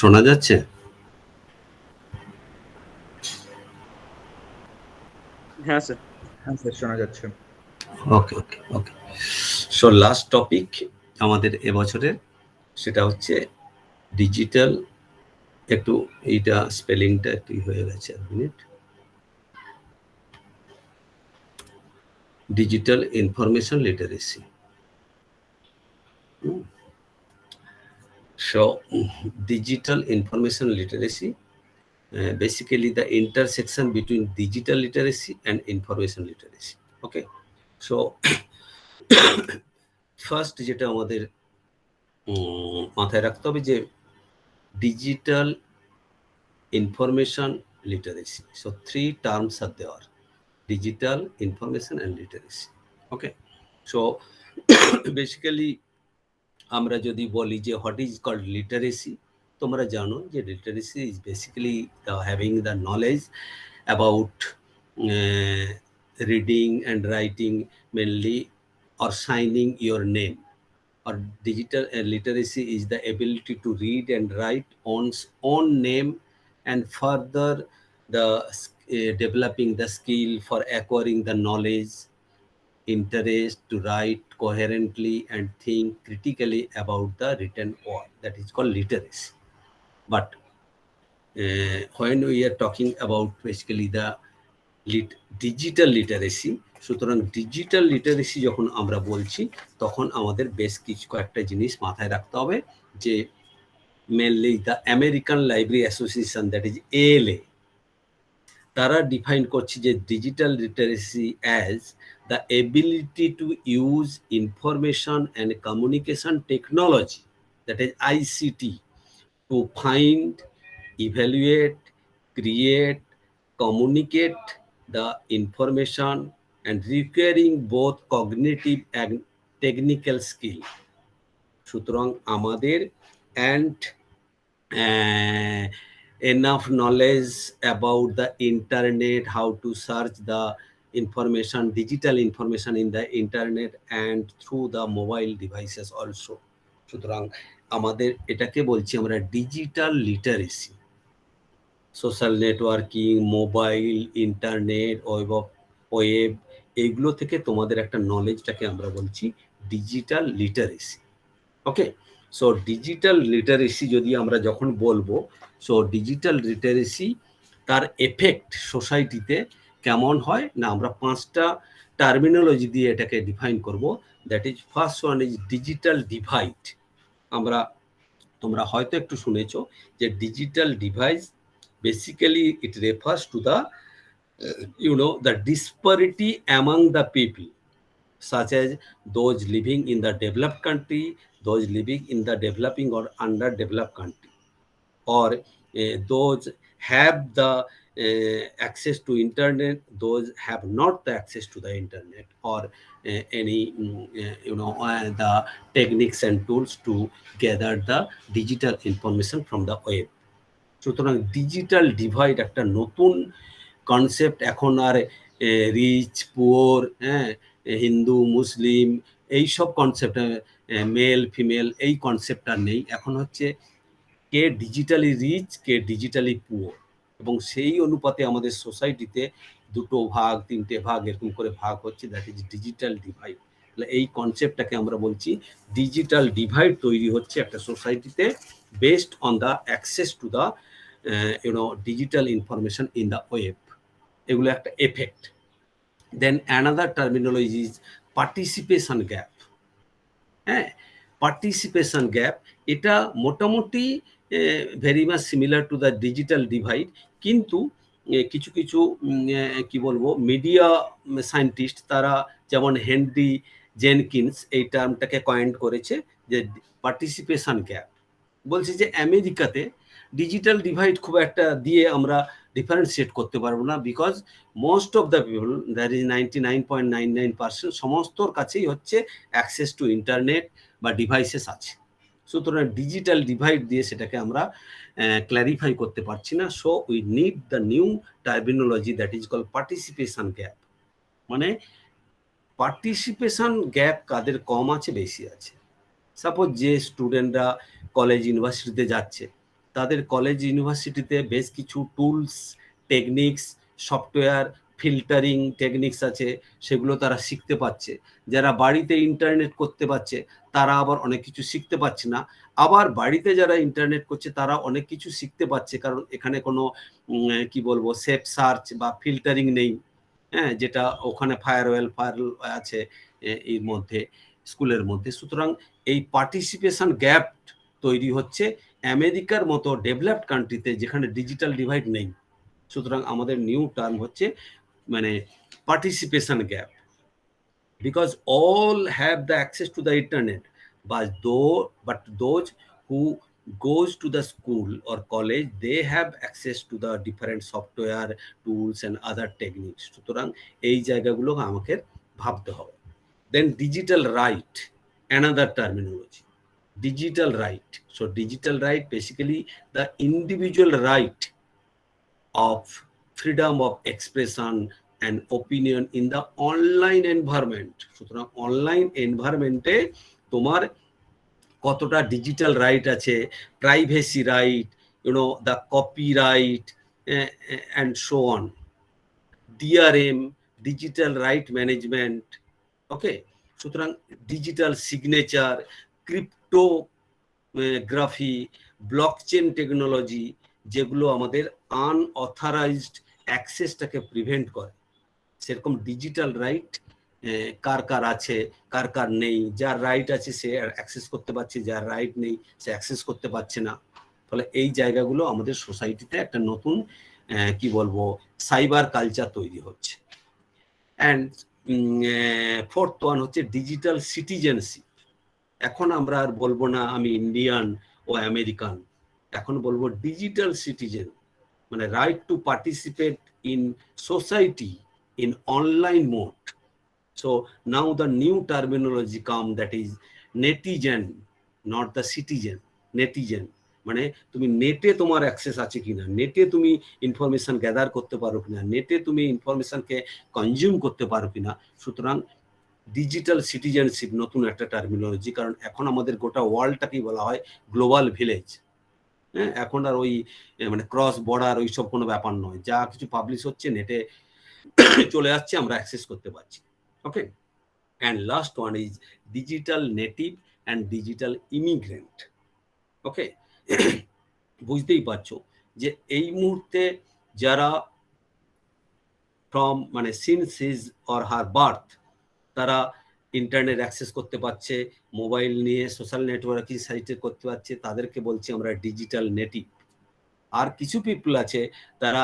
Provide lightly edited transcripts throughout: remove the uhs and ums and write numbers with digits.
শোনা যাচ্ছে? হ্যাঁ স্যার, শোনা যাচ্ছে। ওকে ওকে ওকে সো লাস্ট টপিক আমাদের এবছরের সেটা হচ্ছে ডিজিটাল। একটু এইটা স্পেলিংটা একটু হয়ে গেছে, এক minute. Digital information literacy. So digital information literacy, basically the intersection between digital literacy and information literacy. Okay, so first যেটা আমাদের মাথায় রাখতে হবে যে digital information literacy. So three terms are there: digital, information and literacy. Okay, so basically আমরা যদি বলি যে হোয়াট ইজ কল্ড লিটারেসি, তোমরা জানো যে literacy is basically the having the knowledge about reading and writing mainly, or signing your name. Or digital literacy is the ability to read and write one's own name, and further the developing the skill for acquiring the knowledge, interest to write coherently and think critically about the written word. That is called literacy. But when we are talking about basically the digital literacy, সুতরাং digital literacy যখন আমরা বলছি তখন আমাদের বেশ কিছু কয়েকটা জিনিস মাথায় রাখতে হবে। যে mainly the American library association, that is ALA, তারা ডিফাইন করছে যে digital literacy as the ability to use information and communication technology, that is ICT, to find, evaluate, create, communicate the information, and requiring both cognitive and technical skill. সুতরাং আমাদের and enough knowledge about the internet, how to search the information, digital information in the internet and through the mobile devices also. সুতরাং আমাদের এটাকে বলছি আমরা digital literacy. Social networking, mobile, internet, web, এইগুলো থেকে তোমাদের একটা নলেজটাকে আমরা বলছি digital literacy. Okay, so digital literacy যদি আমরা যখন বলবো, সো ডিজিটাল লিটারেসি তার এফেক্ট সোসাইটিতে কেমন হয় না, আমরা পাঁচটা টার্মিনোলজি দিয়ে এটাকে ডিফাইন করব। That is first one is digital divide. তোমরা হয়তো একটু শুনেছো যে digital device basically it refers to the the disparity among the people, such as those living in the developed country, those living in the developing or underdeveloped country, or those have the access to internet, those have not the access to the internet, or any the techniques and tools to gather the digital information from the web. সুতরাং digital divide একটা নতুন concept. এখন আর rich poor, Hindu মুসলিম এইসব concept, male female এই concept আর নেই। এখন হচ্ছে কে digitally rich, কে digitally poor, এবং সেই অনুপাতে আমাদের সোসাইটিতে দুটো ভাগ, তিনটে ভাগ এরকম করে ভাগ হচ্ছে। That is digital divide. এই কনসেপ্টটাকে আমরা বলছি ডিজিটাল ডিভাইড তৈরি হচ্ছে একটা সোসাইটিতে based on the access to the digital information in the web. এগুলো একটা effect. Then another terminology is participation gap. Participation gap এটা মোটামুটি very much similar to the digital divide, কিন্তু কিছু কিছু কি বলবো মিডিয়া সায়েন্টিস্ট তারা, যেমন হেনরি জেনকিন্স এই টার্মটাকে কয়েন করেছে যে পার্টিসিপেশন গ্যাপ। বলছে যে আমেরিকাতে ডিজিটাল ডিভাইড খুব একটা দিয়ে আমরা ডিফারেন্সিয়েট করতে পারবো না, because most of the people, that is 99.99% সমস্তর কাছেই হচ্ছে অ্যাক্সেস টু ইন্টারনেট বা ডিভাইসেস আছে। সুতরাং ডিজিটাল ডিভাইড দিয়ে সেটাকে আমরা ক্ল্যারিফাই করতে পারছি না। So we need the new terminology that is call participation gap. মানে পার্টিসিপেশন গ্যাপ কাদের কম আছে, বেশি আছে। সাপোজ যে স্টুডেন্টরা কলেজ ইউনিভার্সিটিতে যাচ্ছে, তাদের কলেজ ইউনিভার্সিটিতে বেশ কিছু tools, techniques, software, filtering techniques আছে, সেগুলো তারা শিখতে পাচ্ছে। যারা বাড়িতে ইন্টারনেট করতে পারছে তারা আবার অনেক কিছু শিখতে পারছে না। আবার বাড়িতে যারা ইন্টারনেট করছে তারা অনেক কিছু শিখতে পারছে, কারণ এখানে কোনো কি বলবো সেফ সার্চ বা ফিল্টারিং নেই, হ্যাঁ, যেটা ওখানে ফায়ারওয়েল আছে এর মধ্যে, স্কুলের মধ্যে। সুতরাং এই পার্টিসিপেশন গ্যাপ তৈরি হচ্ছে আমেরিকার মতো ডেভেলপড কান্ট্রিতে, যেখানে ডিজিটাল ডিভাইড নেই। সুতরাং আমাদের নিউ টার্ম হচ্ছে মানে participation gap, because all have the access to the internet, but those who goes to the school or college, they have access to the different software, tools and other techniques. সুতরাং এই জায়গাগুলো আমাকে ভাবতে হবে। Then digital right, another terminology. Digital right. So digital right, basically the individual right of freedom of expression and opinion in the online environment. সুতরাং online এনভায়রনমেন্টে তোমার কতটা ডিজিটাল রাইট আছে, privacy right, the copyright and so on, DRM, digital right management. Okay, সুতরাং digital signature, cryptography, blockchain technology, যেগুলো আমাদের unauthorised অ্যাক্সেসটাকে prevent করে, সেরকম ডিজিটাল রাইট কার কার আছে, কার কার নেই। যার রাইট আছে সে অ্যাক্সেস করতে পারছে, যার রাইট নেই সে অ্যাক্সেস করতে পারছে না। ফলে এই জায়গাগুলো আমাদের সোসাইটিতে একটা নতুন কি বলবো সাইবার কালচার তৈরি হচ্ছে। অ্যান্ড ফোর্থ ওয়ান হচ্ছে ডিজিটাল সিটিজেনশিপ। এখন আমরা আর বলবো না আমি ইন্ডিয়ান ও আমেরিকান, এখন বলবো ডিজিটাল সিটিজেন, মানে right to participate in society in online mode. So now the new terminology come, that is netizen, not the citizen. Netizen মানে তুমি নেটে তোমার অ্যাক্সেস আছে কিনা, নেটে তুমি ইনফরমেশন গ্যাদার করতে পারো কিনা, নেটে তুমি ইনফরমেশনকে কনজিউম করতে পারো কিনা। সুতরাং ডিজিটাল সিটিজেনশিপ নতুন একটা টার্মিনোলজি, কারণ এখন আমাদের গোটা ওয়ার্ল্ডটাকেই বলা হয় গ্লোবাল ভিলেজ। হ্যাঁ, এখন আর ওই মানে ক্রস বর্ডার ওইসব কোনো ব্যাপার নয়, যা কিছু পাবলিশ হচ্ছে নেটে চলে আসছে, আমরা অ্যাক্সেস করতে পারছি। Okay, and last one is digital native and digital immigrant. Okay, বুঝতেই পারছো যে এই মুহূর্তে যারা ফ্রম মানে since his or her birth তারা ইন্টারনেট অ্যাক্সেস করতে পারছে, মোবাইল নিয়ে সোশ্যাল নেটওয়ার্কিং সাইটে করতে পারছে, তাদেরকে বলছি আমরা ডিজিটাল নেটিভ। আর কিছু পিপল আছে তারা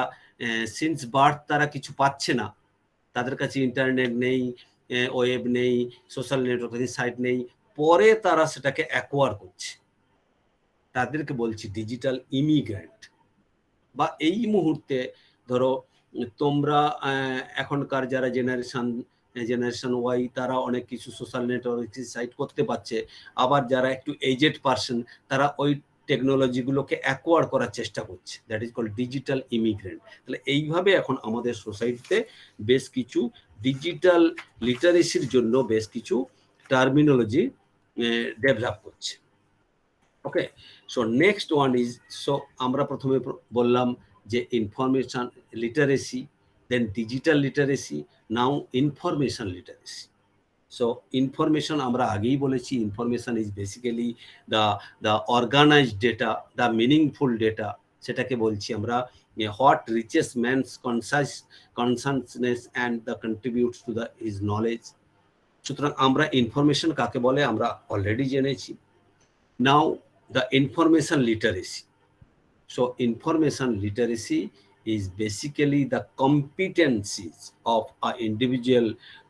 সিন্স বার্থ তারা কিছু পাচ্ছে না, তাদের কাছে ইন্টারনেট নেই, ওয়েব নেই, সোশ্যাল নেটওয়ার্কিং সাইট নেই, পরে তারা সেটাকে অ্যাকোয়ার করছে, তাদেরকে বলছি ডিজিটাল ইমিগ্রেন্ট। বা এই মুহূর্তে ধরো তোমরা এখনকার যারা জেনারেশন ওয়াই তারা অনেক কিছু সোশ্যাল নেটওয়ার্কিং সাইট করতে পারছে, আবার যারা একটু এজেড পার্সন তারা ওই টেকনোলজিগুলোকে অ্যাকোয়ার করার চেষ্টা করছে, that is called digital immigrant. তাহলে এইভাবে এখন আমাদের সোসাইটিতে বেশ কিছু ডিজিটাল লিটারেসির জন্য বেশ কিছু টার্মিনোলজি ডেভেলপ করছে। Okay, so next one is, so আমরা প্রথমে বললাম যে information literacy, then digital literacy, now information literacy. So information আমরা আগেই বলেছি, information is basically the organised data, the meaningful data, সেটাকে বলছি আমরা what reaches man's consciousness and the contributes to the his knowledge. সুতরাং আমরা ইনফরমেশন কাকে বলে আমরা অলরেডি জেনেছি। Now the information literacy. So information literacy is basically the competencies of an individual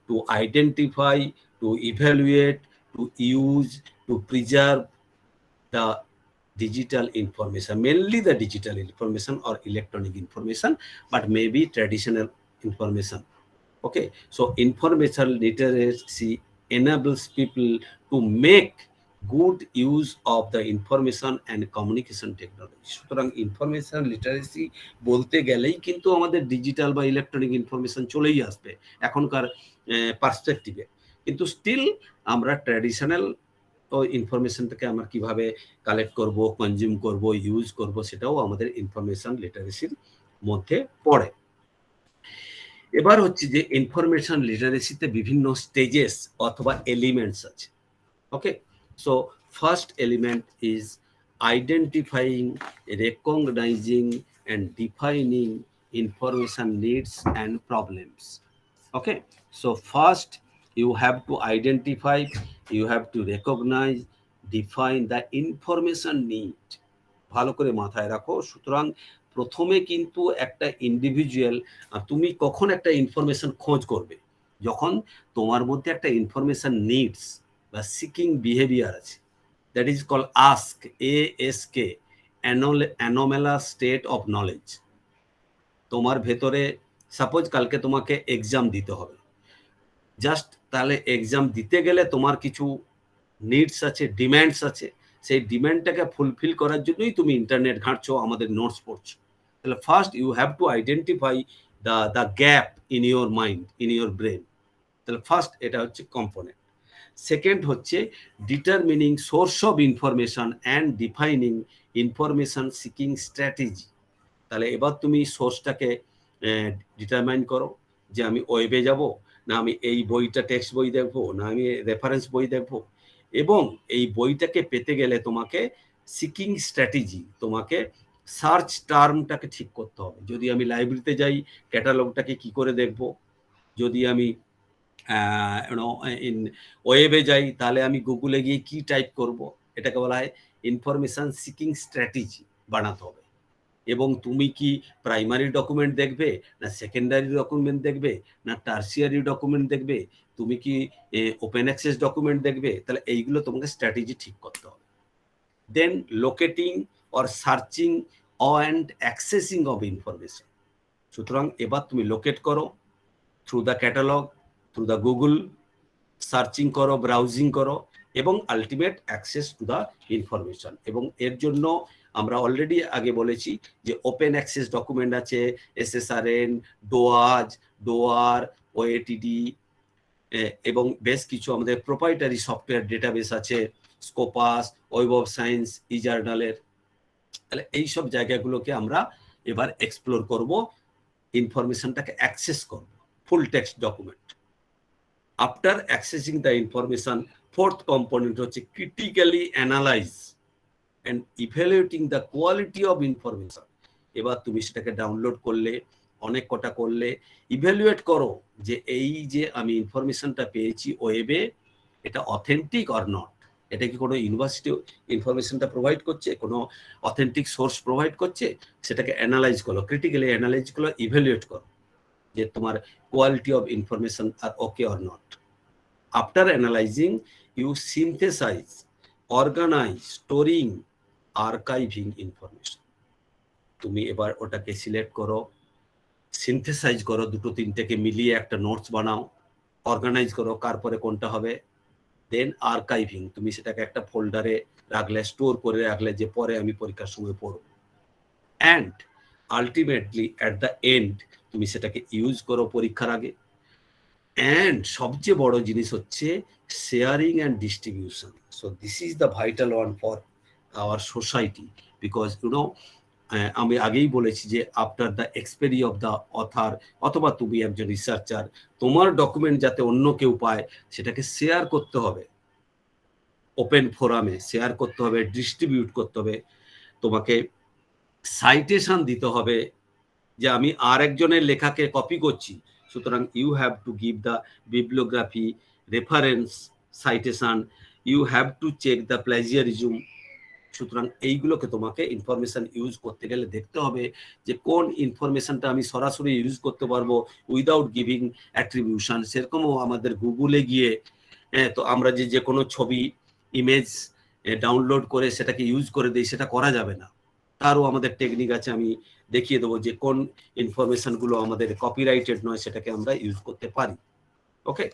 to identify, to evaluate, to use, to preserve the digital information, mainly the digital information or electronic information, but maybe traditional information. Okay, so information literacy enables people to make good use of the information and communication technology. সুতরাং information literacy বলতে গেলেই কিন্তু আমাদের digital বা electronic information চলেই আসবে এখনকার পার্সপেক্টিভে, কিন্তু স্টিল আমরা ট্র্যাডিশনাল ওই ইনফরমেশনটাকে আমরা কিভাবে কালেক্ট করব, কনজিউম করব, ইউজ করব, সেটাও আমাদের ইনফরমেশন লিটারেসির মধ্যে পড়ে। এবার হচ্ছে যে ইনফরমেশন লিটারেসিতে বিভিন্ন স্টেজেস অথবা এলিমেন্টস আছে। Okay, so first element is identifying, recognising and defining information needs and problems. Okay, so first you have to identify, you have to recognize, define the information need. ভালো করে মাথায় রাখো। সুতরাং প্রথমে কিন্তু একটা ইন্ডিভিজুয়াল, তুমি কখন একটা ইনফরমেশন খোঁজ করবে, যখন তোমার মধ্যে একটা ইনফরমেশন নিডস বা সিকিং বিহেভিয়ার আছে, that is call ASK, ASK, anomalous state of knowledge. তোমার ভেতরে সাপোজ কালকে তোমাকে এক্সাম দিতে হবে, জাস্ট তাহলে এক্সাম দিতে গেলে তোমার কিছু নিডস আছে, ডিম্যান্ডস আছে, সেই ডিম্যান্ডটাকে ফুলফিল করার জন্যই তুমি ইন্টারনেট ঘাঁটছো, আমাদের নোটস পড়ছো। তাহলে first you have to identify the gap in your mind, in your brain. তাহলে ফার্স্ট এটা হচ্ছে কম্পোনেন্ট। সেকেন্ড হচ্ছে determining source of information and defining information seeking strategy. তাহলে এবার তুমি সোর্সটাকে ডিটারমাইন করো, যে আমি ওয়েবে যাব, না আমি এই বইটা টেক্সট বই দেখবো, না আমি রেফারেন্স বই দেখবো। এবং এই বইটাকে পেতে গেলে তোমাকে সিকিং স্ট্র্যাটেজি, তোমাকে সার্চ টার্মটাকে ঠিক করতে হবে। যদি আমি লাইব্রেরিতে যাই, ক্যাটালগটাকে কি করে দেখব, যদি আমি ওয়েবে যাই, তাহলে আমি গুগলে গিয়ে কি টাইপ করব, এটাকে বলা হয় ইনফরমেশন সিকিং স্ট্র্যাটেজি বানাতে হবে। এবং তুমি কি প্রাইমারি ডকুমেন্ট দেখবে, না সেকেন্ডারি ডকুমেন্ট দেখবে, না টার্সিয়ারি ডকুমেন্ট দেখবে, তুমি কি ওপেন অ্যাক্সেস ডকুমেন্ট দেখবে, তাহলে এইগুলো তোমাকে স্ট্র্যাটেজি ঠিক করতে হবে। Then locating or searching and accessing of information. সুতরাং এবার তুমি লোকেট করো through the catalogue, through the Google, searching করো, ব্রাউজিং করো, এবং ultimate access to the information. এবং এর জন্য আমরা অলরেডি আগে বলেছি যে ওপেন অ্যাক্সেস ডকুমেন্ট আছে, SSRN, ডোয়ার, OATD, এবং বেশ কিছু আমাদের প্রোপ্রাইটারি সফটওয়্যার ডেটাবেস আছে, স্কোপাস, ওয়েব অফ সায়েন্স, ই-জার্নালের। তাহলে এইসব জায়গাগুলোকে আমরা এবার এক্সপ্লোর করব, ইনফরমেশনটাকে অ্যাক্সেস করব, full text document. After accessing the information, fourth component হচ্ছে critically analyse and evaluating the quality of information. এবার তুমি সেটাকে ডাউনলোড করলে, অনেক কটা করলে, ইভ্যালুয়েট করো যে এই যে আমি ইনফরমেশনটা পেয়েছি ওয়েবে, এটা অথেন্টিক অর নট। এটা কি কোনো ইউনিভার্সিটি ইনফরমেশনটা প্রোভাইড করছে, কোনো অথেন্টিক সোর্স প্রোভাইড করছে, সেটাকে অ্যানালাইজ করো, ক্রিটিক্যালি অ্যানালাইজ করো, ইভ্যালুয়েট করো যে তোমার কোয়ালিটি অফ ইনফরমেশন আর okay or not. After analysing you synthesise, organise, storing, archiving information. তুমি এবার ওটাকে সিলেক্ট করো, সিনথেসাইজ করো, দুটো তিনটেকে মিলিয়ে একটা নোটস বানাও, অর্গানাইজ করো কার পরে কোনটা হবে, দেন আর্কাইভিং, তুমি সেটাকে একটা ফোল্ডারে রাখলে, স্টোর করে রাখলে, যে পরে আমি পরীক্ষার সময় পড়ব। And ultimately at the end তুমি সেটাকে ইউজ করো পরীক্ষার আগে। অ্যান্ড সবচেয়ে বড় জিনিস হচ্ছে sharing and distribution. So this is the vital one for our society, because আমি আগেই বলেছি যে after the expiry of the author, অথবা তুমি একজন রিসার্চার, তোমার ডকুমেন্ট যাতে অন্য কেউ পায়, সেটাকে শেয়ার করতে হবে, ওপেন ফোরামে শেয়ার করতে হবে, ডিস্ট্রিবিউট করতে হবে, তোমাকে সাইটেশন দিতে হবে, যে আমি আর একজনের লেখাকে কপি করছি, সুতরাং you have to give the bibliography, reference, citation, you have to check the plagiarism. সুতরাং এইগুলোকে তোমাকে ইনফরমেশন ইউজ করতে গেলে দেখতে হবে যে কোন ইনফরমেশনটা আমি সরাসরি ইউজ করতে পারবো উইদাউট গিভিং অ্যাট্রিবিউশন। সেরকমও আমাদের গুগলে গিয়ে তো আমরা যে কোনো ছবি, ইমেজ ডাউনলোড করে সেটাকে ইউজ করে দিই, সেটা করা যাবে না। তারও আমাদের টেকনিক আছে, আমি দেখিয়ে দেবো যে কোন ইনফরমেশনগুলো আমাদের কপিরাইটেড নয়, সেটাকে আমরা ইউজ করতে পারি। Okay,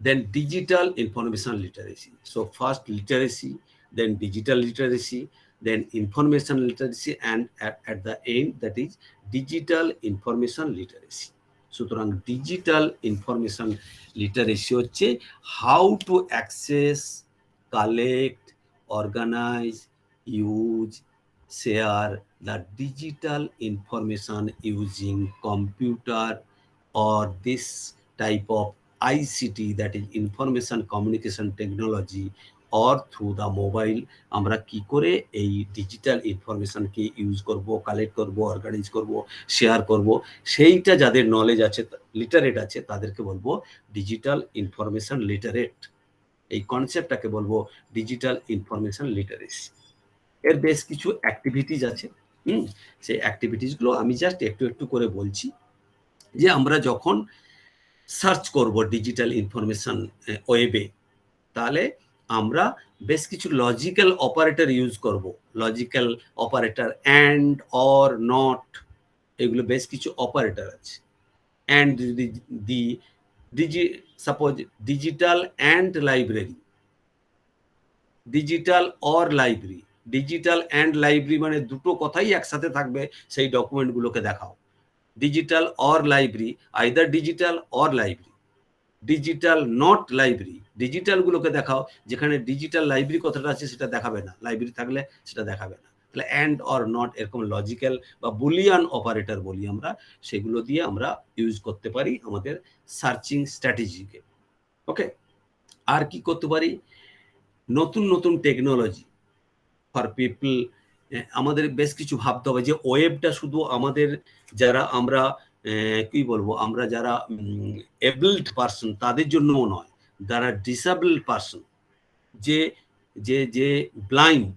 then digital information literacy. So first literacy, then digital literacy, then information literacy, and at the end that is digital information literacy. সুতরাং ডিজিটাল ইনফরমেশন লিটারেসি হচ্ছে how to access collect, organize, use, share the digital information using computer or this type of ICT, that is information communication technology, or through the mobile, আমরা কি করে এই digital ইনফরমেশনকে use করব, collect করব, organise করব, share করব, সেইটা যাদের নলেজ আছে, লিটারেট আছে, তাদেরকে বলবো ডিজিটাল ইনফরমেশন লিটারেট। এই কনসেপ্টটাকে বলবো ডিজিটাল ইনফরমেশন লিটারেসি। এর বেশ কিছু অ্যাক্টিভিটিস আছে। সেই অ্যাক্টিভিটিসগুলো আমি জাস্ট একটু একটু করে বলছি। যে আমরা যখন সার্চ করব ডিজিটাল ইনফরমেশন ওয়েবে, তাহলে আমরা বেশ কিছু লজিক্যাল অপারেটর ইউজ করব। Logical operator and, or, not, এগুলো বেশ কিছু অপারেটর আছে। And suppose digital and library, digital or library, digital and library মানে দুটো কথাই একসাথে থাকবে, সেই ডকুমেন্টগুলোকে দেখাও। Digital or library, either digital or library. Digital not library, ডিজিটালগুলোকে দেখাও, যেখানে ডিজিটাল লাইব্রেরি কথাটা আছে সেটা দেখাবে না, লাইব্রেরি থাকলে সেটা দেখাবে না। তাহলে অ্যান্ড অর নট এরকম লজিক্যাল বা বুলিয়ান অপারেটর বলি আমরা, সেগুলো দিয়ে আমরা ইউজ করতে পারি আমাদের সার্চিং স্ট্র্যাটেজিকে। ওকে, আর কি করতে পারি? নতুন নতুন টেকনোলজি ফর পিপল, আমাদের বেশ কিছু ভাবতে হবে যে ওয়েবটা শুধু আমাদের যারা আমরা কি বলবো, আমরা যারা এবলড পার্সন তাদের জন্যও নয়, যারা ডিসেবলড পার্সন, যে যে যে ব্লাইন্ড,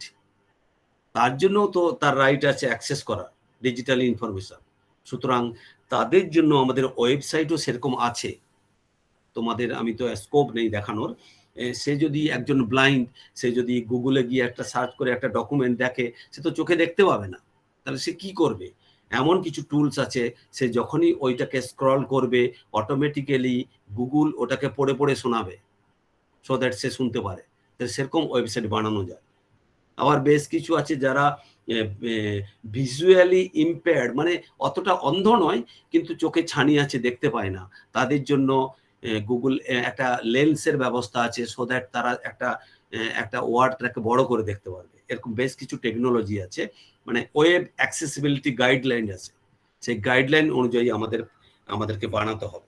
তার জন্য তো তার রাইট আছে অ্যাক্সেস করা ডিজিটাল ইনফরমেশন। সুতরাং তাদের জন্য আমাদের ওয়েবসাইটও সেরকম আছে। তোমাদের আমি তো স্কোপ নেই দেখানোর। সে যদি একজন ব্লাইন্ড, সে যদি গুগলে গিয়ে একটা সার্চ করে একটা ডকুমেন্ট দেখে, সে তো চোখে দেখতে পাবে না, তাহলে সে কি করবে? এমন কিছু টুলস আছে, সে যখনই ওইটাকে স্ক্রল করবে, অটোমেটিক্যালি গুগল ওটাকে পড়ে পড়ে শোনাবে, সো দ্যাট সে শুনতে পারে। সেরকম ওয়েবসাইট বানানো যায়। আবার বেশ কিছু আছে যারা ভিজুয়ালি ইম্পেয়ার্ড, মানে অতটা অন্ধ নয় কিন্তু চোখে ছানি আছে, দেখতে পায় না, তাদের জন্য গুগল একটা লেন্সের ব্যবস্থা আছে, সো দ্যাট তারা একটা ওয়ার্ডটাকে বড় করে দেখতে পারবে। এরকম বেশ কিছু টেকনোলজি আছে, মানে ওয়েব অ্যাক্সেসিবিলিটি গাইডলাইন আছে, সেই গাইডলাইন অনুযায়ী আমাদেরকে বানাতে হবে।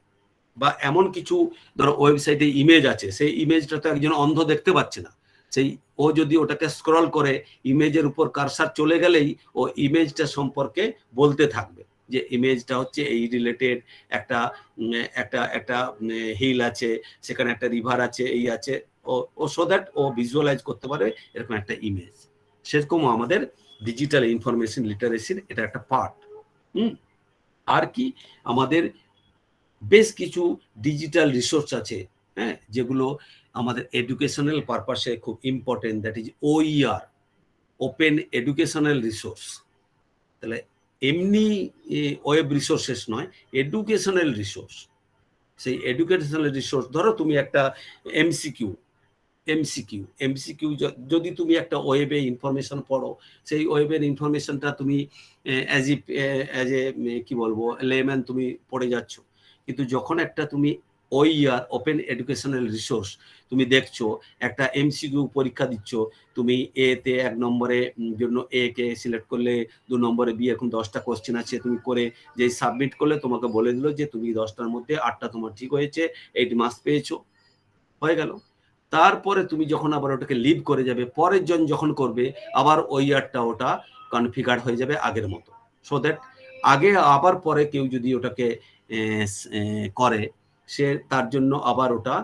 বা এমন কিছু ধরো ওয়েবসাইটে ইমেজ আছে, সেই ইমেজটা তো একজন অন্ধ দেখতে পাচ্ছে না, সেই ও যদি ওটাকে স্ক্রল করে, ইমেজের উপর কারসার চলে গেলেই ও ইমেজটা সম্পর্কে বলতে থাকবে যে ইমেজটা হচ্ছে এই রিলেটেড, একটা একটা একটা হিল আছে, সেখানে একটা রিভার আছে, এই আছে, ও সো দ্যাট ও ভিজুয়ালাইজ করতে পারে এরকম একটা ইমেজ। সেরকম আমাদের ডিজিটাল ইনফরমেশন লিটারেসির এটা একটা পার্ট। আর কি, আমাদের বেশ কিছু ডিজিটাল রিসোর্স আছে, হ্যাঁ, যেগুলো আমাদের এডুকেশনাল পারপাসে খুব important, that is OER, open educational resource. তাহলে এমনি ওয়েব রিসোর্সেস নয়, এডুকেশনাল রিসোর্স। সেই এডুকেশনাল রিসোর্স, ধরো তুমি একটা এমসিকিউ যদি তুমি একটা ওয়েবে ইনফরমেশন পড়ো, সেই ওয়েবের ইনফরমেশনটা তুমি অ্যাজ এ কি বলবো লেম্যান তুমি পড়ে যাচ্ছ, কিন্তু যখন একটা তুমি ওইআর, ওপেন এডুকেশনাল রিসোর্স, তুমি দেখছো একটা এমসিকিউ পরীক্ষা দিচ্ছ, তুমি এতে 1 নম্বরে জন্য এ কে সিলেক্ট করলে, 2 নম্বরে বি, এখন 10টা কোশ্চেন আছে, তুমি করে যে সাবমিট করলে তোমাকে বলে দিল যে তুমি 10টার মধ্যে 8টা তোমার ঠিক হয়েছে, 8 মার্কস পেয়েছো, হয়ে গেল। তারপরে তুমি যখন আবার ওটাকে লিভ করে যাবে, পরের জন যখন করবে, আবার ওইআরটা ওটা কনফিগার হয়ে যাবে আগের মতো, সো দ্যাট আগে আবার পরে কেউ যদি ওটাকে করে, সে তার জন্য আবার ওটা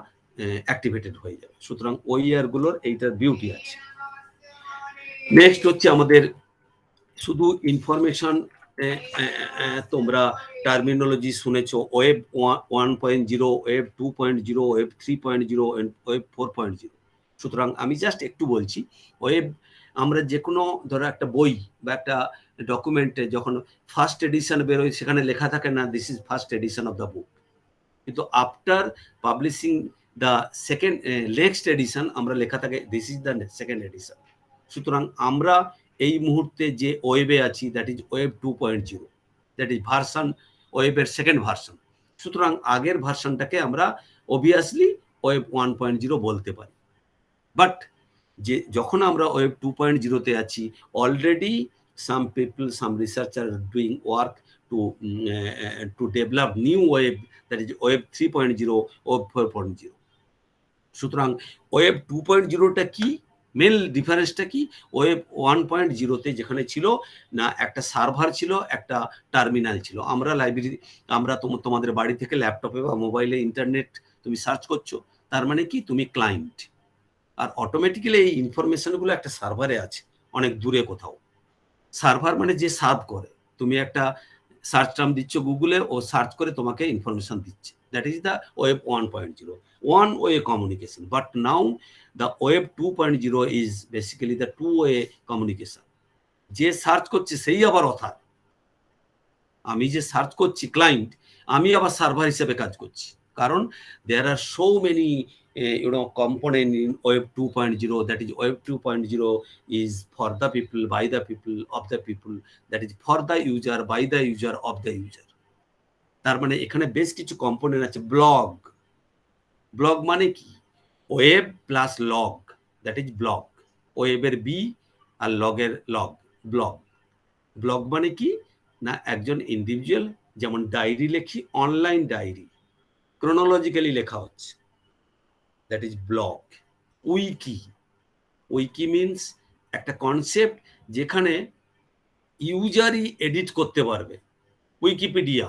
অ্যাক্টিভেটেড হয়ে যাবে। সুতরাং ওইআর গুলোর এইটার বিউটি আছে। নেক্সট হচ্ছে আমাদের শুধু ইনফরমেশন, তোমরা টার্মিনোলজি শুনেছো, ওয়েব 1.0, ওয়েব 2.0, ওয়েব 3.0, ওয়েব 4.0। সুতরাং আমি জাস্ট একটু বলছি, ওয়েব আমরা যে কোনো ধরো একটা বই বা একটা ডকুমেন্টে যখন ফার্স্ট এডিশন বেরোয়, সেখানে লেখা থাকে না this is first edition of the book, কিন্তু after publishing the second next edition আমরা লেখা থাকে this is the second edition. সুতরাং আমরা এই মুহূর্তে যে ওয়েবে আছি, that is web 2.0, that is version, ওয়েবের সেকেন্ড ভার্সন। সুতরাং আগের ভার্সনটাকে আমরা অবভিয়াসলি ওয়েব 1.0 বলতে পারি। বাট যে যখন আমরা ওয়েব 2.0 তে আছি, already some people, some researcher doing work to develop new web, that is web 3.0, web 4.0। সুতরাং ওয়েব 2.0টা কি, মেন ডিফারেন্সটা কি? ওয়েব 1.0তে যেখানে ছিল না একটা সার্ভার ছিল, একটা টার্মিনাল ছিল। আমরা তোমাদের বাড়ি থেকে ল্যাপটপে বা মোবাইলে ইন্টারনেট তুমি সার্চ করছো, তার মানে কি তুমি ক্লায়েন্ট, আর অটোমেটিক্যালি এই ইনফরমেশনগুলো একটা সার্ভারে আছে অনেক দূরে কোথাও। সার্ভার মানে যে সার্ভ করে, তুমি একটা সার্চ টার্ম দিচ্ছ গুগলে, ও সার্চ করে তোমাকে ইনফরমেশন দিচ্ছে। That is the web 1.0, one way communication. But now the web 2.0 is basically the two way communication. যে সার্চ করছে সেই আবার অথার, আমি যে সার্চ করছি ক্লায়েন্ট, আমি আবার সার্ভার হিসেবে কাজ করছি। কারণ there are so many component in web 2.0, that is web 2.0 is for the people, by the people, of the people, that is for the user, by the user, of the user। তার মানে এখানে বেশ কিছু component আছে। Blog, blog মানে কি? Web plus log, that is blog. ওয়েবের B আর লগের লগ, ব্লগ। ব্লগ মানে কি না একজন ইন্ডিভিজুয়াল, যেমন ডায়েরি লেখি, অনলাইন ডায়েরি ক্রোনোলজিক্যালি লেখা হচ্ছে, that is blog. Wiki, wiki means একটা কনসেপ্ট যেখানে ইউজারই এডিট করতে পারবে। উইকিপিডিয়া,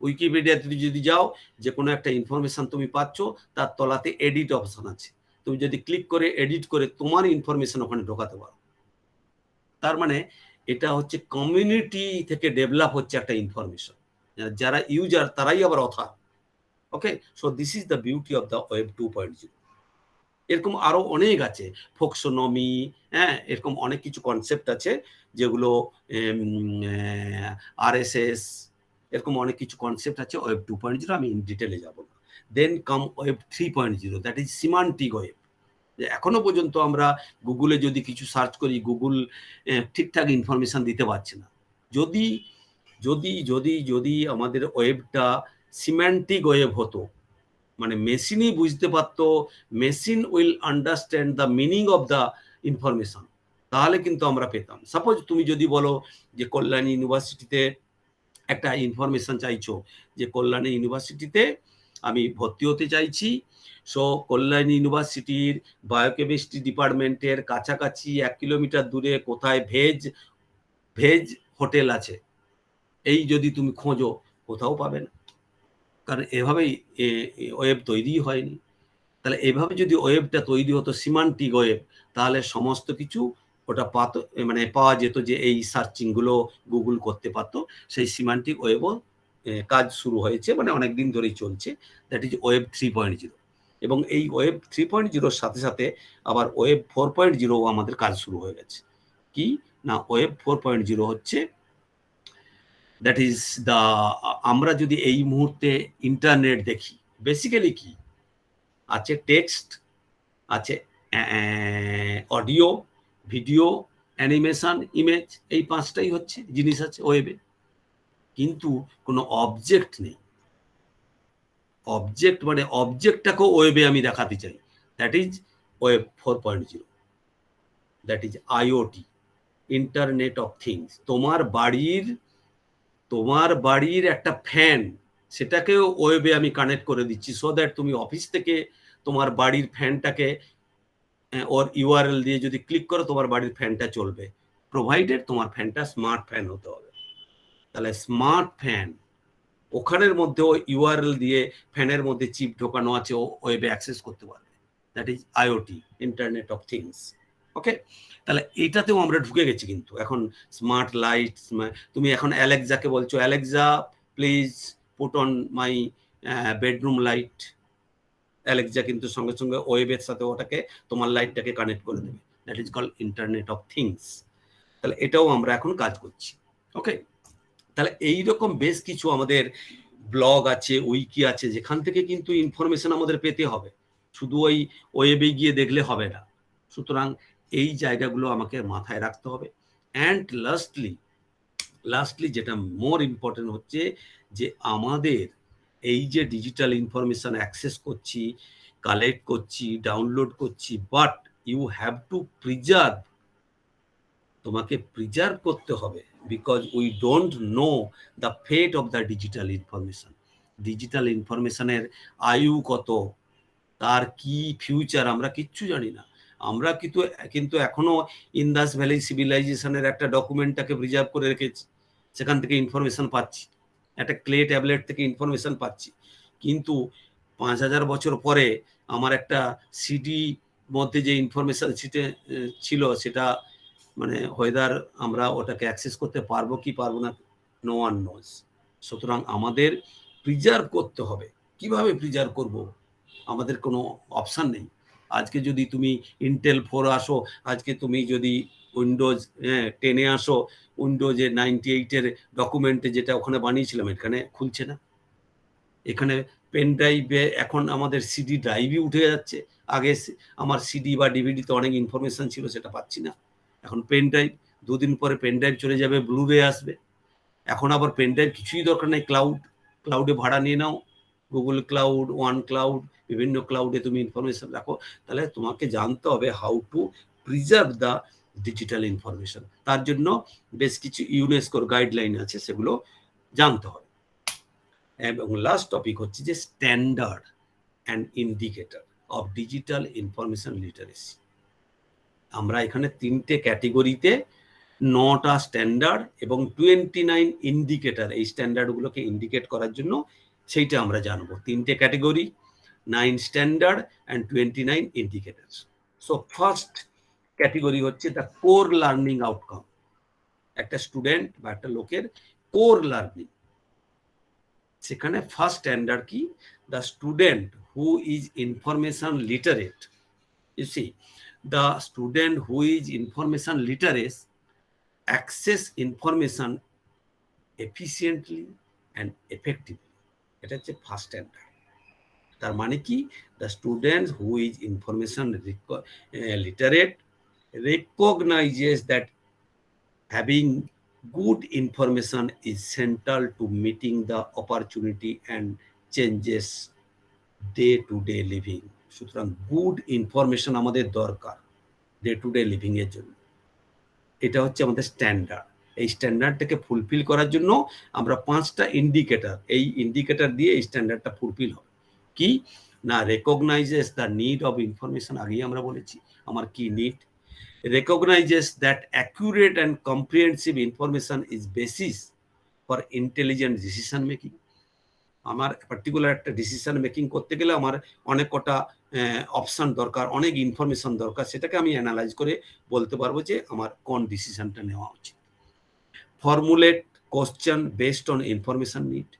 উইকিপিডিয়াতে যদি যাও, যে কোনো একটা ইনফরমেশন তুমি পাচ্ছ, তার তলাতে এডিট অপশন আছে, তুমি যদি ক্লিক করে এডিট করে তোমার ইনফরমেশন ওখানে ঢোকাতে পারো। তার মানে এটা হচ্ছে কমিউনিটি থেকে ডেভেলপ হচ্ছে একটা ইনফরমেশন, যারা ইউজার তারাই আবার author. Okay, so this is the beauty of the web 2.0। এরকম আরো অনেক আছে, ফোক্সোনমি, হ্যাঁ, এরকম অনেক কিছু কনসেপ্ট আছে যেগুলো RSS, এরকম অনেক কিছু কনসেপ্ট আছে ওয়েব 2.0, আমি ইন ডিটেলে যাব না। Then come web 3.0, that is semantic web. এখনো পর্যন্ত আমরা গুগলে যদি কিছু সার্চ করি, গুগল ঠিকঠাক ইনফরমেশন দিতে পারছে না। যদি যদি যদি যদি আমাদের ওয়েবটা সিম্যান্টিক ওয়েব হতো, মানে মেশিনই বুঝতে পারতো, machine will understand the meaning of the information, তাহলে কিন্তু আমরা পেতাম। সাপোজ তুমি যদি বলো যে কল্যাণী ইউনিভার্সিটিতে একটা ইনফরমেশন চাইছো, যে কল্যাণী ইউনিভার্সিটিতে আমি ভর্তি হতে চাইছি, সো কল্যাণী ইউনিভার্সিটির বায়োকেমিস্ট্রি ডিপার্টমেন্টের কাছাকাছি 1 কিলোমিটার দূরে কোথায় ভেজ ভেজ হোটেল আছে, এই যদি তুমি খোঁজো, কোথাও পাবে না, কারণ এভাবেই ওয়েব তৈরি হয়নি। তাহলে এভাবে যদি ওয়েবটা তৈরি হতো সিমান্টিক ওয়েব, তাহলে সমস্ত কিছু ওটা মানে পাওয়া যেত, যে এই সার্চিং গুলো গুগল করতে পারতো। সেই সিমান্টিক ওয়েবও কাজ শুরু হয়েছে, মানে অনেকদিন ধরেই চলছে, দ্যাট ইজ ওয়েব 3.0। এবং এই ওয়েব 3.0-র সাথে সাথে আবার ওয়েব 4.0 আমাদের কাজ শুরু হয়ে গেছে। কি না, ওয়েব 4.0 হচ্ছে দ্যাট ইজ দ্য, আমরা যদি এই মুহূর্তে ইন্টারনেট দেখি, বেসিক্যালি কি আছে? টেক্সট আছে, অডিও, ভিডিও, অ্যানিমেশন, ইমেজ, এই 5টাই হচ্ছে জিনিস আছে ওয়েবে। কিন্তু কোনো অবজেক্ট নেই। অবজেক্ট মানে অবজেক্টটাকেও ওয়েবে আমি দেখাতে চাই, that is web 4.0, that is IoT, internet of things. তোমার বাড়ির একটা ফ্যান, সেটাকেও ওয়েবে আমি কানেক্ট করে দিচ্ছি, সো দ্যাট তুমি অফিস থেকে তোমার বাড়ির ফ্যানটাকে ওর ইউআরএল দিয়ে যদি ক্লিক করো, তোমার বাড়ির ফ্যানটা চলবে, প্রোভাইডেড তোমার ফ্যানটা স্মার্ট ফ্যান হতে হবে। তাহলে স্মার্ট ফ্যান, ওখানের মধ্যে ওই ইউআরএল দিয়ে ফ্যানের মধ্যে চিপ ঢোকানো আছে, ও ওয়েবে অ্যাক্সেস করতে পারবে, that is IoT, internet of things. Okay, তাহলে এইটাতেও আমরা ঢুকে গেছি। কিন্তু এখন স্মার্ট লাইট, তুমি এখন অ্যালেক্সাকে বলছো, Alexa please put on my bedroom light, Alexa কিন্তু সঙ্গে সঙ্গে ওয়েবের সাথে ওটাকে, তোমার লাইটটাকে কানেক্ট করে দেবে, that is called internet of things. তাহলে এটাও আমরা এখন কাজ করছি। ওকে, তাহলে এইরকম বেশ কিছু আমাদের ব্লগ আছে, উইকি আছে, যেখান থেকে কিন্তু ইনফরমেশন আমাদের পেতে হবে, শুধু ওই ওয়েবে গিয়ে দেখলে হবে না। সুতরাং এই জায়গাগুলো আমাকে মাথায় রাখতে হবে। অ্যান্ড লাস্টলি যেটা মোর ইম্পর্টেন্ট হচ্ছে, যে আমাদের এই যে ডিজিটাল ইনফরমেশন অ্যাক্সেস করছি, কালেক্ট করছি, ডাউনলোড করছি, but you have to preserve, তোমাকে প্রিজার্ভ করতে হবে, because we don't know the fate of the digital information. Digital ইনফরমেশনের আয়ু কত, তার কি ফিউচার আমরা কিচ্ছু জানি না। আমরা কিন্তু এখনো ইন্দাস ভ্যালি সিভিলাইজেশনের একটা ডকুমেন্টটাকে প্রিজার্ভ করে রেখেছি, সেখান থেকে ইনফরমেশন পাচ্ছি, একটা ক্লে ট্যাবলেট থেকে ইনফরমেশন পাচ্ছি। কিন্তু 5000 বছর পরে আমার একটা সিডি মধ্যে যে ইনফরমেশন ছিল সেটা মানে ওয়েদার আমরা ওটাকে অ্যাক্সেস করতে পারবো কি পারবো না, নো ওয়ান নোজ। সুতরাং আমাদের প্রিজার্ভ করতে হবে। কিভাবে প্রিজার্ভ করব, আমাদের কোনো অপশান নেই। আজকে যদি তুমি ইন্টেল 4 আসো, আজকে তুমি যদি উইন্ডোজ 10-এ আসো, উইন্ডোজে 98-এর ডকুমেন্টে যেটা ওখানে বানিয়েছিলাম এখানে খুলছে না। এখানে পেন ড্রাইভে এখন আমাদের সিডি ড্রাইভই উঠে যাচ্ছে। আগে আমার সিডি বা ডিভিডিতে অনেক ইনফরমেশন ছিল, সেটা পাচ্ছি না। এখন পেন ড্রাইভ, 2 দিন পরে পেন ড্রাইভ চলে যাবে, ব্লুরে আসবে। এখন আবার পেন ড্রাইভ কিছুই দরকার নেই, ক্লাউডে ভাড়া নিয়ে নাও, গুগল ক্লাউড, ওয়ান ক্লাউড, বিভিন্ন ক্লাউডে তুমি ইনফরমেশন রাখো। তাহলে তোমাকে জানতে হবে how to preserve the digital information. তার জন্য বেশ কিছু ইউনেস্কোর গাইডলাইন আছে, সেগুলো জানতে হবে। এবং লাস্ট টপিক হচ্ছে যে standard and indicator of digital information literacy. আমরা এখানে 3টে ক্যাটেগরিতে 9টা স্ট্যান্ডার্ড এবং 29 ইন্ডিকেটর, এই স্ট্যান্ডার্ডগুলোকে ইন্ডিকেট করার জন্য সেইটা আমরা জানবো। 3টে category, 9 standard and 29 indicator. So first category হচ্ছে দ্য কোর লার্নিং আউটকাম। একটা স্টুডেন্ট বা একটা লোকের কোর লার্নিং, সেখানে ফার্স্ট স্ট্যান্ডার্ড কি, the student who is information literate. You see, the student who is information literate access information efficiently and effectively. এটা হচ্ছে first standard. তার মানে কি, the student who is information literate recognizes that having good information is central to meeting the opportunity and changes day to day living. সুতরাং good information আমাদের দরকার day to day living এর জন্য। এটা হচ্ছে আমাদের স্ট্যান্ডার্ড। এই স্ট্যান্ডার্ডটাকে ফুলফিল করার জন্য আমরা 5টা ইন্ডিকেটর, এই ইন্ডিকেটর দিয়ে এই স্ট্যান্ডার্ডটা ফুলফিল হবে। কি না, রেকগনাইজেস দ্য নিড অফ ইনফরমেশন, আগেই আমরা বলেছি আমার কি need. রেকগনাইজেস that accurate and comprehensive information is basis for intelligent decision making. আমার পার্টিকুলার একটা ডিসিশন মেকিং করতে গেলে আমার অনেক কটা অপশন দরকার, অনেক ইনফরমেশন দরকার, সেটাকে আমি অ্যানালাইজ করে বলতে পারবো যে আমার কোন ডিসিশনটা নেওয়া উচিত। Formulate question based on information need.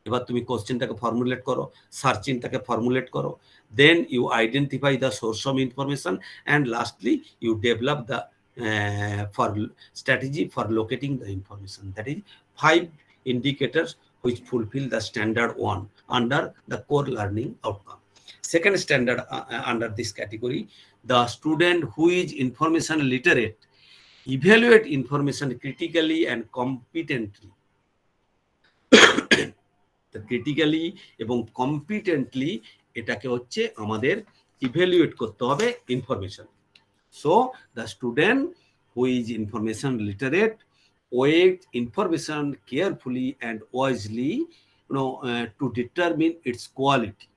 এবার তুমি কোশ্চেনটাকে ফর্মুলেট করো, সার্চিংটাকে ফর্মুলেট করো, then you identify the source of information and lastly you develop the for strategy for locating the information. That is 5 indicators which fulfill the standard 1 under the core learning outcome. Second standard under this category, the student who is information literate evaluate information critically and competently. Critically এবং কম্পিটেন্টলি এটাকে হচ্ছে আমাদের evaluate করতে হবে information. So the student who is information literate weight information carefully and wisely, to determine its quality.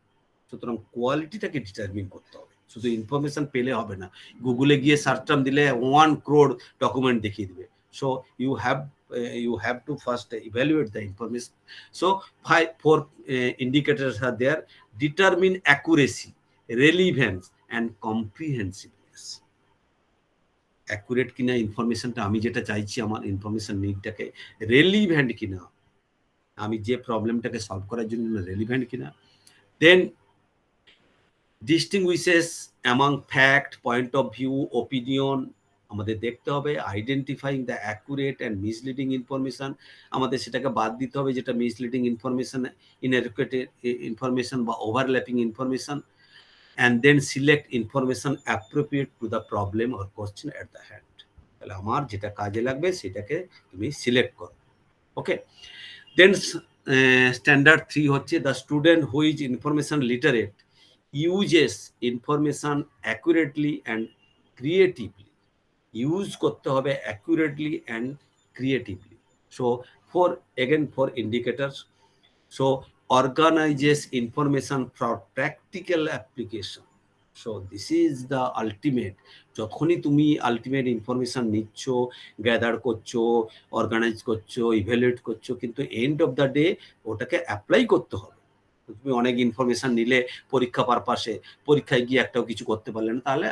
সুতরাং কোয়ালিটিটাকে determine করতে হবে, শুধু ইনফরমেশন পেলে হবে না। গুগলে গিয়ে সার্চ টার্ম দিলে 1 crore ডকুমেন্ট দেখিয়ে দেবে। So you have to first evaluate the information. So 4 indicators are there: determine accuracy, relevance and comprehensiveness. Accurate কিনা ইনফরমেশনটা, আমি যেটা চাইছি আমার ইনফরমেশন নিডটাকে, রেলিভেন্ট কিনা, আমি যে প্রবলেমটাকে সলভ করার জন্য রেলিভেন্ট কিনা। Then distinguishes among fact, point of view, opinion আমাদের দেখতে হবে। Identifying the accurate and misleading information, আমাদের সেটাকে বাদ দিতে হবে যেটা মিসলিডিং ইনফরমেশন, ইনঅ্যাকুরেট ইনফরমেশন বা overlapping information. And then select information appropriate to the problem or question at the hand. তাহলে আমার যেটা কাজে লাগবে সেটাকে তুমি সিলেক্ট করো। ওকে, দেন স্ট্যান্ডার্ড 3 হচ্ছে the student who is information literate uses information accurately and creatively. Use করতে হবে accurately and creatively. So for indicators, so organizes information for practical application. So this is the ultimate. যখনই তুমি ultimate information নিচ্ছ, gather করছো, organise করছো, evaluate করছো, কিন্তু end of the day ওটাকে অ্যাপ্লাই করতে হবে। তুমি অনেক ইনফরমেশন নিলে পরীক্ষা পারপাসে, পরীক্ষায় গিয়ে একটাও কিছু করতে পারলে না, তাহলে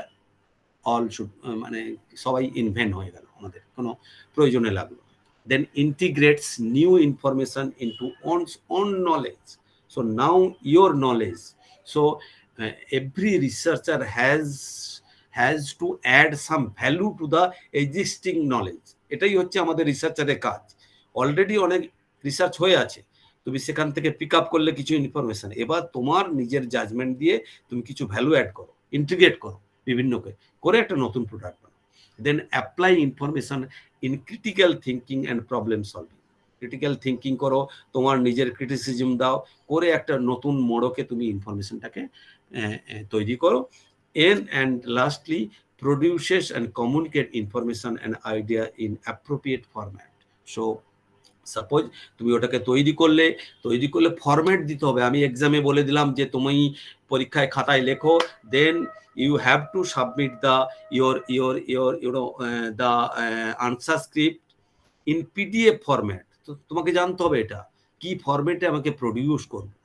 অল শুড মানে সবাই ইনভেন্ট হয়ে গেল, আমাদের কোনো প্রয়োজনে লাগলো। Then integrates new information into own knowledge. So now your knowledge, so every researcher has to add some value to the existing knowledge. এটাই হচ্ছে আমাদের রিসার্চারের কাজ। অলরেডি অনেক রিসার্চ হয়ে আছে, তুমি সেখান থেকে পিক আপ করলে কিছু ইনফরমেশন, এবার তোমার নিজের জাজমেন্ট দিয়ে তুমি কিছু ভ্যালু অ্যাড করো, ইন্টিগ্রেট করো বিভিন্নকে, করে একটা নতুন প্রোডাক্ট বানাও। Then apply information in critical thinking and problem solving. Critical thinking করো, তোমার নিজের ক্রিটিসিজম দাও, করে একটা নতুন মোড়কে তুমি ইনফরমেশনটাকে তৈরি করো। and lastly produces and communicate information and idea in appropriate format. So suppose তুমি ওটাকে তৈরি করলে ফরম্যাট দিতে হবে। আমি এক্সামে বলে দিলাম যে তুমি পরীক্ষায় খাতায় লেখো, then you have to submit the the answer script in PDF format. তো তোমাকে জানতে হবে এটা কি ফরম্যাটে আমাকে প্রডিউস করবো।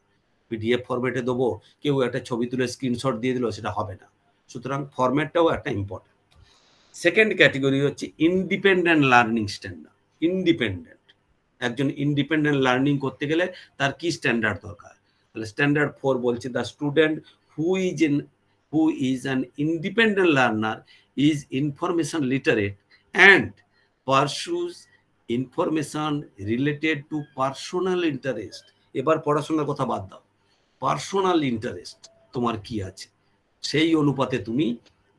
পিডিএফ ফরম্যাটে দেবো, কেউ একটা ছবি তুলে স্ক্রিনশট দিয়ে দিল, সেটা হবে না। সুতরাং ফরম্যাটটাও একটা ইম্পর্টেন্ট। সেকেন্ড ক্যাটেগরি হচ্ছে ইন্ডিপেন্ডেন্ট লার্নিং স্ট্যান্ডার্ড। ইন্ডিপেন্ডেন্ট, একজন ইন্ডিপেন্ডেন্ট লার্নিং করতে গেলে তার কি স্ট্যান্ডার্ড দরকার? তাহলে স্ট্যান্ডার্ড 4 বলছে the student who is an independent learner is information literate and pursues information related to personal interest. এবার পড়াশোনার কথা বাদ দাও, পার্সোনাল ইন্টারেস্ট তোমার কি আছে, সেই অনুপাতে তুমি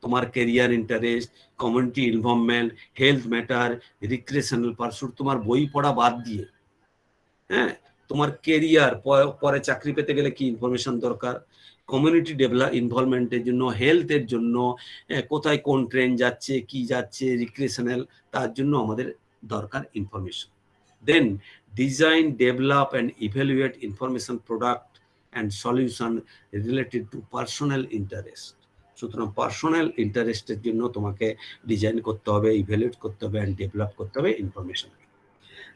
তোমার career interest, community involvement, health matter, recreational pursuit, তোমার বই পড়া বাদ দিয়ে, হ্যাঁ, তোমার কেরিয়ার, পরে চাকরি পেতে গেলে কি ইনফরমেশন দরকার, কমিউনিটি ইনভলভমেন্টের জন্য, হেলথের জন্য, কোথায় কোন ট্রেন যাচ্ছে, কি যাচ্ছে, রিক্রিয়েশনাল, তার জন্য আমাদের দরকার information. Then design, develop and evaluate information product and solution related to personal interest. সুতরাং পার্সোনাল ইন্টারেস্টের জন্য তোমাকে ডিজাইন করতে হবে, ইভ্যালুয়েট করতে হবে অ্যান্ড ডেভেলপ করতে হবে information.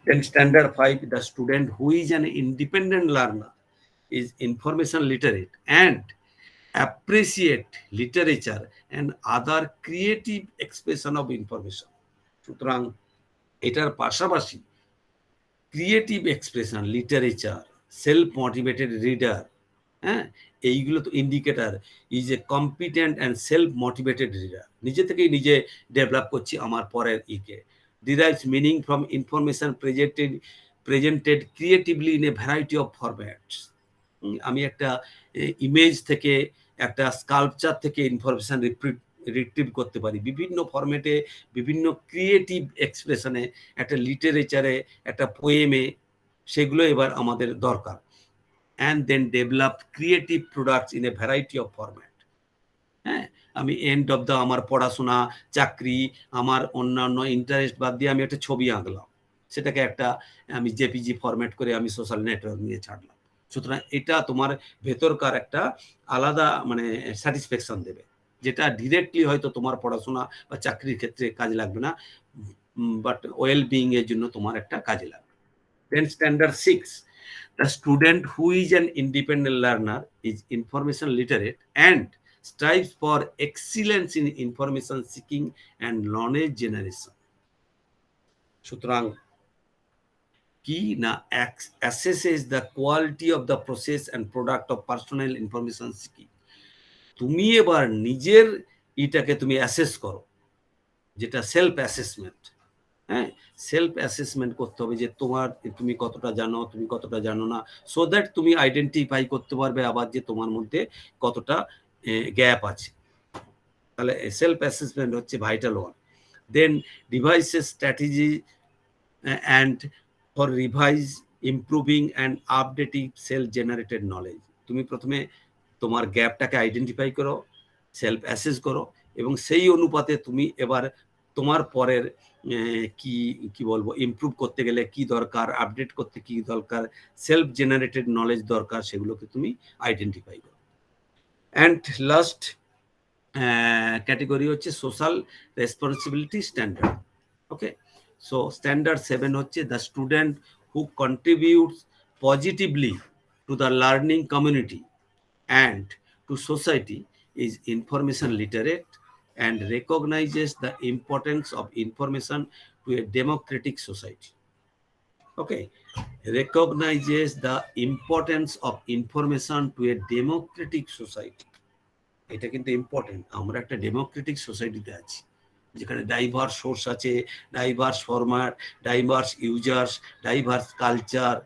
Then standard 5, the student who is an independent learner is information literate and appreciate literature and other creative expression of information. সুতরাং এটার পাশাপাশি creative expression, literature, self motivated reader, হ্যাঁ, এইগুলো তো indicator. Is a competent and self motivated reader, নিজে থেকেই নিজে develop করছি আমার পরের derives meaning from information presented creatively in a variety of formats. আমি একটা ইমেজ থেকে, একটা স্কাল্পচার থেকে ইনফরমেশন রিট্রিভ করতে পারি বিভিন্ন ফরম্যাটে, বিভিন্ন ক্রিয়েটিভ এক্সপ্রেশনে, একটা লিটারেচারে, একটা পোয়েমে, সেগুলো এবার আমাদের দরকার। And then develop creative products in a variety of format. হ্যাঁ, আমি এন্ড অফ দ্য আমার পড়াশোনা, চাকরি, আমার অন্যান্য ইন্টারেস্ট বাদ দিয়ে আমি একটা ছবি আঁকলাম, সেটাকে একটা আমি জেপিজি ফরম্যাট করে আমি সোশ্যাল নেটওয়ার্ক নিয়ে ছাড়লাম। সুতরাং এটা তোমার ভেতরকার একটা আলাদা মানে স্যাটিসফ্যাকশন দেবে, যেটা ডিরেক্টলি হয়তো তোমার পড়াশোনা বা চাকরির ক্ষেত্রে কাজে লাগবে না, বাট ওয়েল বিং এর জন্য তোমার একটা কাজে লাগবে। Then standard 6, the student who is an independent learner is information literate and strives for excellence in information seeking and knowledge generation. সুতরাং কি না, assesses the quality of the process and product of personal information seeking. তুমি এবার নিজের এটাকে তুমি assess করো, যেটা সেলফ অ্যাসেসমেন্ট। হ্যাঁ, সেলফ অ্যাসেসমেন্ট করতে হবে যে তুমি কতটা জানো, তুমি কতটা জানো না, সো দ্যাট তুমি আইডেন্টিফাই করতে পারবে আবার যে তোমার মধ্যে কতটা গ্যাপ আছে। তাহলে সেলফ অ্যাসেসমেন্ট হচ্ছে vital one. Then devices strategy and for revise, improving and updating self generated knowledge. তুমি প্রথমে তোমার গ্যাপটাকে আইডেন্টিফাই করো, সেলফ অ্যাসেস করো, এবং সেই অনুপাতে তুমি এবার তোমার পরের কি কি বলবো ইমপ্রুভ করতে গেলে কি দরকার, আপডেট করতে কি দরকার, সেলফ জেনারেটেড নলেজ দরকার, সেগুলোকে তুমি আইডেন্টিফাই করো। অ্যান্ড লাস্ট ক্যাটেগরি হচ্ছে সোশ্যাল রেসপন্সিবিলিটি স্ট্যান্ডার্ড। ওকে, সো স্ট্যান্ডার্ড 7 হচ্ছে the student who contributes positively to the learning community and to society is information literate and recognizes the importance of information to a democratic society. Okay, recognizes the importance of information to a democratic society. এটা কিন্তু important. আমরা একটা Democratic সোসাইটিতে আছি, যেখানে diverse source আছে, diverse format, diverse users, diverse culture,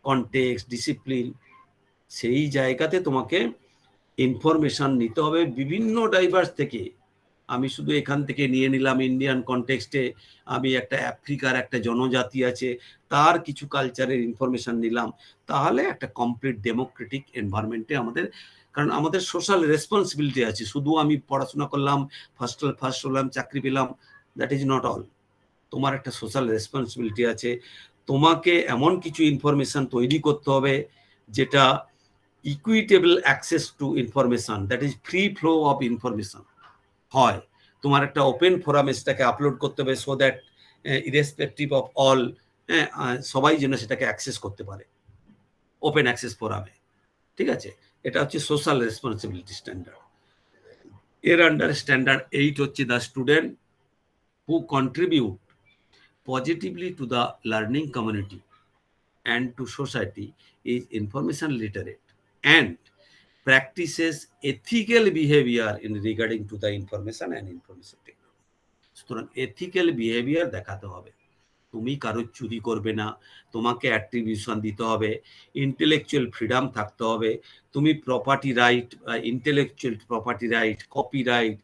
context, discipline. সেই জায়গাতে তোমাকে ইনফরমেশন নিতে হবে বিভিন্ন ডাইভার্স থেকে। আমি শুধু এখান থেকে নিয়ে নিলাম ইন্ডিয়ান কনটেক্সটে, আমি একটা আফ্রিকার একটা জনজাতি আছে, তার কিছু কালচারের ইনফরমেশন নিলাম, তাহলে একটা কমপ্লিট ডেমোক্রেটিক এনভায়রনমেন্টে আমাদের, কারণ আমাদের সোশ্যাল রেসপন্সিবিলিটি আছে। শুধু আমি পড়াশোনা করলাম, ফার্স্ট হলাম, চাকরি পেলাম, দ্যাট ইজ নট অল। তোমার একটা সোশ্যাল রেসপন্সিবিলিটি আছে। তোমাকে এমন কিছু ইনফরমেশন তৈরি করতে হবে যেটা equitable access to information, that is free flow of information হয়। তোমার একটা ওপেন ফোরামে সেটাকে আপলোড করতে হবে, so that irrespective of all, সবাই যেন সেটাকে অ্যাক্সেস করতে পারে ওপেন অ্যাক্সেস ফোরামে। ঠিক আছে, এটা হচ্ছে সোশ্যাল রেসপন্সিবিলিটি স্ট্যান্ডার্ড। এর আন্ডার স্ট্যান্ডার্ড 8 হচ্ছে the student who contribute positively to the learning community and to society is information literate and practices ethical behavior in regarding to the information and information technology. সুতরাং ethical behaviour দেখাতে হবে। তুমি কারো চুরি করবে না, তোমাকে অ্যাট্রিবিউশন দিতে হবে, ইন্টেলেকচুয়াল ফ্রিডম থাকতে হবে, তুমি property right, intellectual property right, copyright,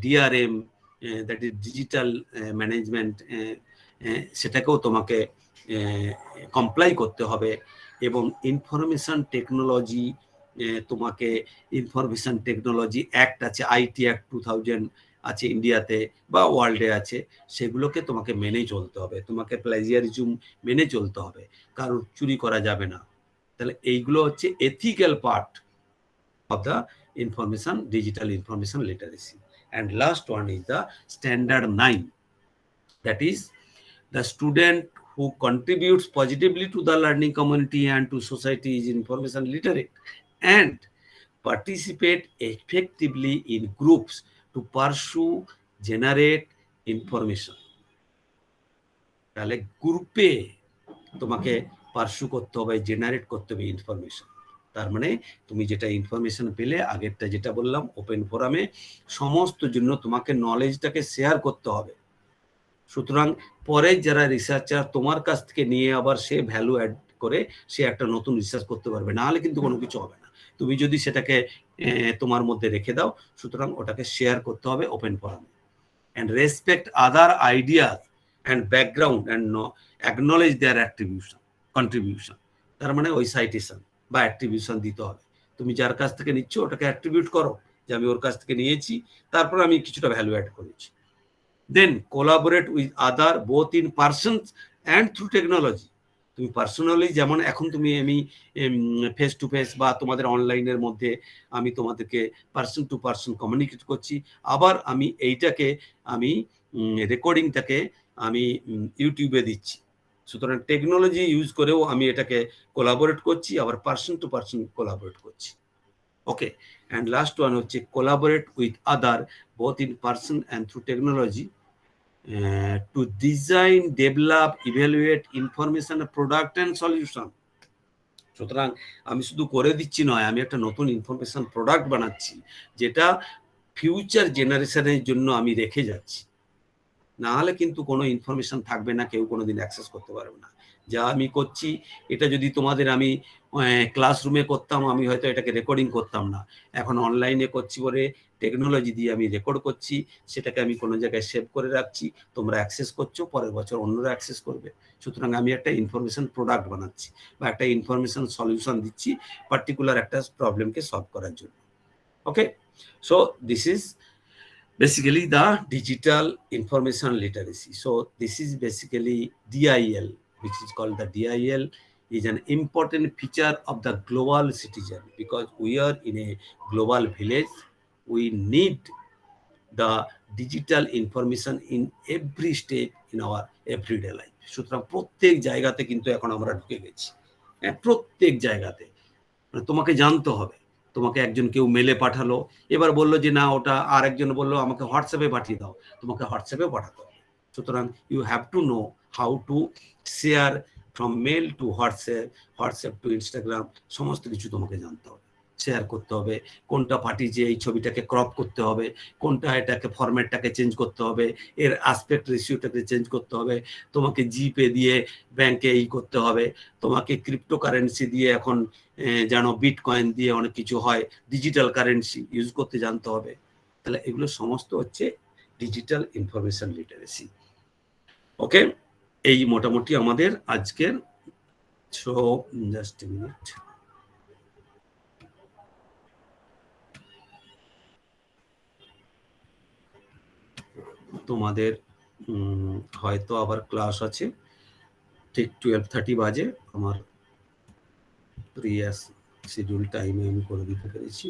DRM, that is digital management, সেটাকেও তোমাকে কমপ্লাই করতে হবে। এবং ইনফরমেশন টেকনোলজি, তোমাকে ইনফরমেশন টেকনোলজি অ্যাক্ট আছে, আইটি অ্যাক্ট 2000 আছে ইন্ডিয়াতে বা ওয়ার্ল্ডে আছে, সেগুলোকে তোমাকে মেনে চলতে হবে। তোমাকে প্লাজিয়ারিজম মেনে চলতে হবে, কারোর চুরি করা যাবে না। তাহলে এইগুলো হচ্ছে ethical part of the information, digital information literacy. And last one is the standard 9, that is the student who contributes positively to the learning community and to society is information literate and participate effectively in groups to pursue generate information. তাহলে গ্রুপে তোমাকে pursue করতে হবে, generate করতে হবে information. তার মানে তুমি যেটা ইনফরমেশন পেলে, আগেরটা যেটা বললাম ওপেন ফোরামে, সমস্ত জন্য তোমাকে নলেজটাকে শেয়ার করতে হবে। সুতরাং পরে যারা রিসার্চার তোমার কাছ থেকে নিয়ে আবার সে ভ্যালু অ্যাড করে সে একটা নতুন রিসার্চ করতে পারবে, না হলে কিন্তু কোনো কিছু হবে না। তুমি যদি সেটাকে তোমার মধ্যে রেখে দাও, সুতরাং ওটাকে শেয়ার করতে হবে ওপেন ফোরামে। And respect other ideas and background and acknowledge there contribution. তার মানে ওই সাইটেশন বা অ্যাট্রিবিউশন দিতে হবে। তুমি যার কাছ থেকে নিচ্ছ ওটাকে অ্যাট্রিবিউট করো যে আমি ওর কাছ থেকে নিয়েছি, তারপর আমি কিছুটা ভ্যালু অ্যাড করেছি। Then collaborate with other both in persons and through technology. তুমি পার্সোনালি, যেমন এখন তুমি আমি ফেস টু ফেস বা তোমাদের অনলাইনের মধ্যে আমি তোমাদেরকে পার্সন টু পার্সন কমিউনিকেট করছি, আবার আমি এইটাকে আমি রেকর্ডিংটাকে আমি ইউটিউবে দিচ্ছি। সুতরাং টেকনোলজি ইউজ করেও আমি এটাকে কোলাবোরেট করছি, আবার পার্সন টু পার্সন কোলাবোরেট করছি। ওকে, অ্যান্ড লাস্ট ওয়ান হচ্ছে collaborate with other both in person and through technology to design, develop, evaluate information, product and solution. সুতরাং আমি শুধু করে দিচ্ছি নয়, আমি একটা নতুন ইনফরমেশন প্রোডাক্ট বানাচ্ছি যেটা ফিউচার জেনারেশনের জন্য আমি রেখে যাচ্ছি। না হলে কিন্তু কোনো ইনফরমেশন থাকবে না, কেউ কোনোদিন অ্যাক্সেস করতে পারবে না। যা আমি করছি এটা যদি তোমাদের আমি ক্লাসরুমে করতাম, আমি হয়তো এটাকে রেকর্ডিং করতাম না। এখন অনলাইনে করছি বলে টেকনোলজি দিয়ে আমি রেকর্ড করছি, সেটাকে আমি কোনো জায়গায় সেভ করে রাখছি, তোমরা অ্যাক্সেস করছো, পরের বছর অন্যরা অ্যাক্সেস করবে। সুতরাং আমি একটা ইনফরমেশন প্রোডাক্ট বানাচ্ছি বা একটা ইনফরমেশন সলিউশন দিচ্ছি পার্টিকুলার একটা প্রবলেমকে সলভ করার জন্য। Okay, so this is basically the digital information literacy. So this is basically DIL, which is called the DIL is an important feature of the global citizen, because we are in a global village. We need the digital information in every step in our everyday life. সুতরাং প্রত্যেক জায়গাতে কিন্তু এখন আমরা ঢুকে গেছি, প্রত্যেক জায়গাতে তোমাকে জানতে হবে। তোমাকে একজন কেউ মেলে পাঠালো, এবার বললো যে না ওটা, আর একজন বললো আমাকে হোয়াটসঅ্যাপে পাঠিয়ে দাও, তোমাকে হোয়াটসঅ্যাপে পাঠাতে হবে। সুতরাং you have to know how to share from mail to WhatsApp, WhatsApp to Instagram, সমস্ত কিছু তোমাকে জানতে হবে, শেয়ার করতে হবে। কোনটা পাঠিয়েছে এই ছবিটাকে ক্রপ করতে হবে, কোনটা এটাকে ফরম্যাটটাকে চেঞ্জ করতে হবে, এর আসপেক্ট রেশিওটাকে চেঞ্জ করতে হবে, তোমাকে জিপে দিয়ে ব্যাংকে এই করতে হবে, তোমাকে ক্রিপ্টোকারেন্সি দিয়ে এখন যেন বিটকয়েন দিয়ে অনেক কিছু হয়, ডিজিটাল কারেন্সি ইউজ করতে জানতে হবে। তাহলে এগুলো সমস্ত হচ্ছে ডিজিটাল ইনফরমেশন লিটারেসি। ওকে, এই মোটামুটি আমাদের আজকের। সো জাস্ট এ মিনিট, তোমাদের হয়তো আবার ক্লাস আছে, ঠিক 12:30 বাজে, আমার প্রিয়াস শিডিউল টাইমে আমি করে দিতে পেরেছি।